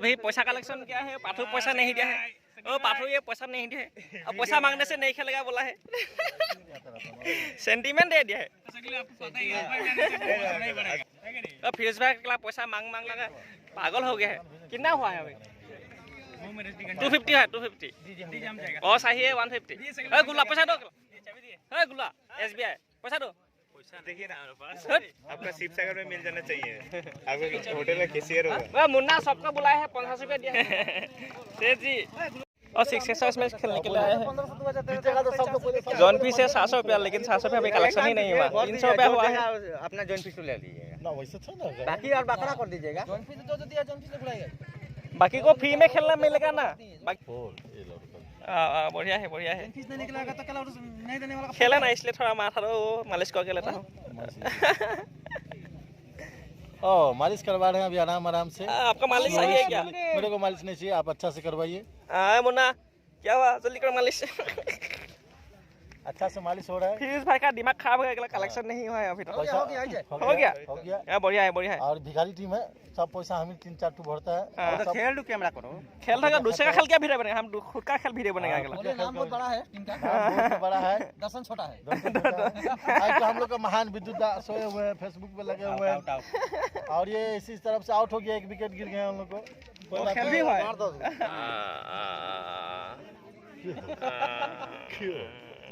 अभी पैसा कलेक्शन किया है, पाठू पैसा नहीं दिया है। ओ पाठू ये पैसा नहीं दिया है, अब पैसा मांगने से नहीं खेलेगा बोला है। सेंटीमेंट दे दिया है। फिरोज भाई के पैसा मांग लगा पागल हो गया है। कितना हुआ है अभी? 250 है, 250 और सही है 150। गुल्ला पैसा दो, गुल्ला SBI पैसा दो। देखिए ना हमारे पास आपका शिव सागर में मिल जाना चाहिए। आपका होटल में कैशियर होगा। मुन्ना सबका बुलाया है, 500 रुपया दिया है सेठ जी। और 6 मैच खेलने के लिए आए हैं। जॉन फीस है 700 रुपया, लेकिन 700 रुपया अभी कलेक्शन ही नहीं हुआ। 300 रुपया हुआ है। अपना जॉन फीस ले लीजिएगा ना, वैसे था ना, बाकी और बकरा कर दीजिएगा। जॉन फीस जो दिया जॉन फीस बुलाएगा। बाकी को फ्री में खेलना मिलेगा ना। बढ़िया है, बढ़िया है। फीस नहीं निकलेगा तो कल नहीं देने वाला खेला ना, इसलिए थोड़ा माथा मालिश करके लेता हूँ। ओ मालिश करवा रहे हैं अभी आराम से। आपका मालिश सही है क्या? मेरे को मालिश नहीं चाहिए, आप अच्छा से करवाइए। मुन्ना क्या हुआ? जल्दी करो मालिश। अच्छा से मालिश हो रहा है। फिरोज भाई का दिमाग खराब हो गया, कलेक्शन नहीं हुआ है अभी तक। हो गया। बढ़िया है, बढ़िया है। और भिखारी टीम है, सब पैसा हमें 3-4 टू भरता है। खेल दो कैमरा करो। खेल था दूसरे का खेल क्या वीडियो बनेगा? हम खुद का खेल वीडियो बनेगा अगला। नाम बहुत बड़ा है, टीम का नाम बहुत बड़ा है, दर्शन छोटा है। आज तो हम लोग का महान विद्युत दा सोए हुए हैं, फेसबुक पे लगे हुए हैं। और ये इसी तरफ से आउट हो गया, एक विकेट गिर गया हम लोग को। खेल भी हुआ है।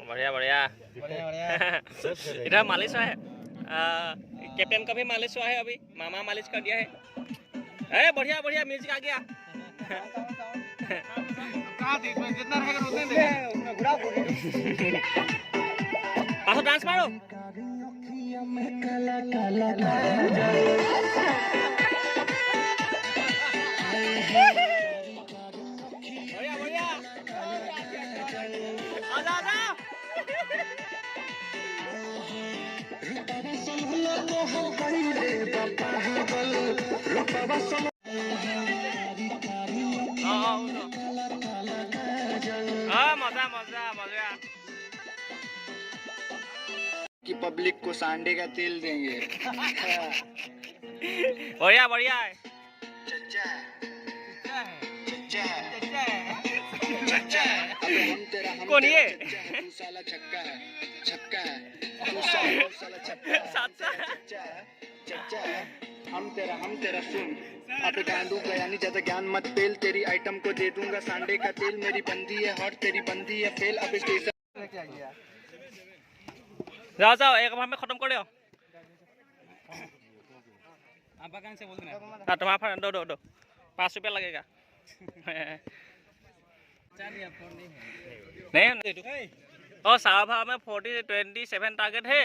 बढ़िया बढ़िया। इधर मालिश है, कैप्टन का भी मालिश हुआ है, अभी मामा मालिश कर दिया है। अरे बढ़िया बढ़िया, म्यूजिक आ गया। जितना रहेगा उतने देगा। पासो डांस मारो। बढ़िया बढ़िया, आजा आजा। मजा मजा मजा। कि पब्लिक को सांडे का तेल देंगे। बढ़िया बढ़िया है। कौन ये? तू साला छक्का है, छक्का है। तू साला छक्का है। हम तेरा सुन। अब गांडू गया नहीं ज्यादा ज्ञान मत पेल, तेरी आइटम को दे दूंगा सांडे का तेल। मेरी बंदी है हॉट, तेरी बंदी है फेल। अब स्टेशन जाओ जाओ, एक बार में खत्म कर दो। तुम्हारा दो 5 रुपया लगेगा। नहीं और सारा भाव में 27 टारगेट है,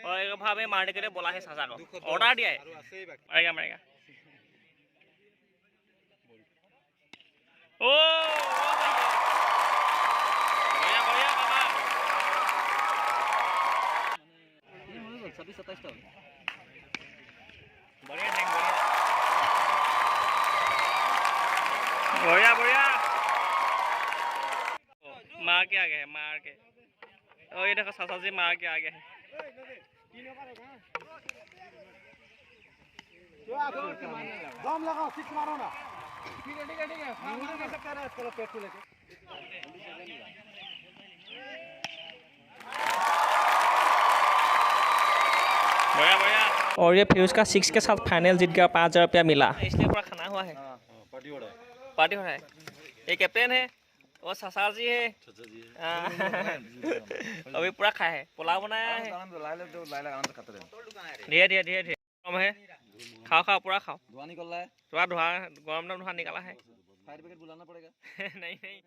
और एक भाव में मारने के लिए बोला है सासा को, ऑर्डर दिया है। मरेगा मरेगा। ओ बढ़िया बढ़िया बाबा। 26-27 बढ़िया नहीं बढ़िया बढ़िया। मार के आ गए, मार के। और ये देखो सासा जी मार के आ गए हैं। दम लगाओ, सिक्स मारो ना। ठीक है ठीक है। चलो पेट को लेके। बढ़िया बढ़िया। और ये फिरोज का 6 के साथ फाइनल जीत गया, 5000 रुपया मिला, इसलिए पूरा खाना हुआ है। पार्टी हो रहा है, पार्टी हो रहा है। ये कैप्टन है, वो ससार जी है। अभी पूरा खाए है, पुलाव बनाया है। धीरे धीरे धीरे धीरे कम है। खाओ खाओ पूरा खाओ। धुआं निकल रहा है, थोड़ा धुआं, गरम धुआं निकाला है। फायर ब्रिगेड बुलाना पड़ेगा। नहीं नहीं।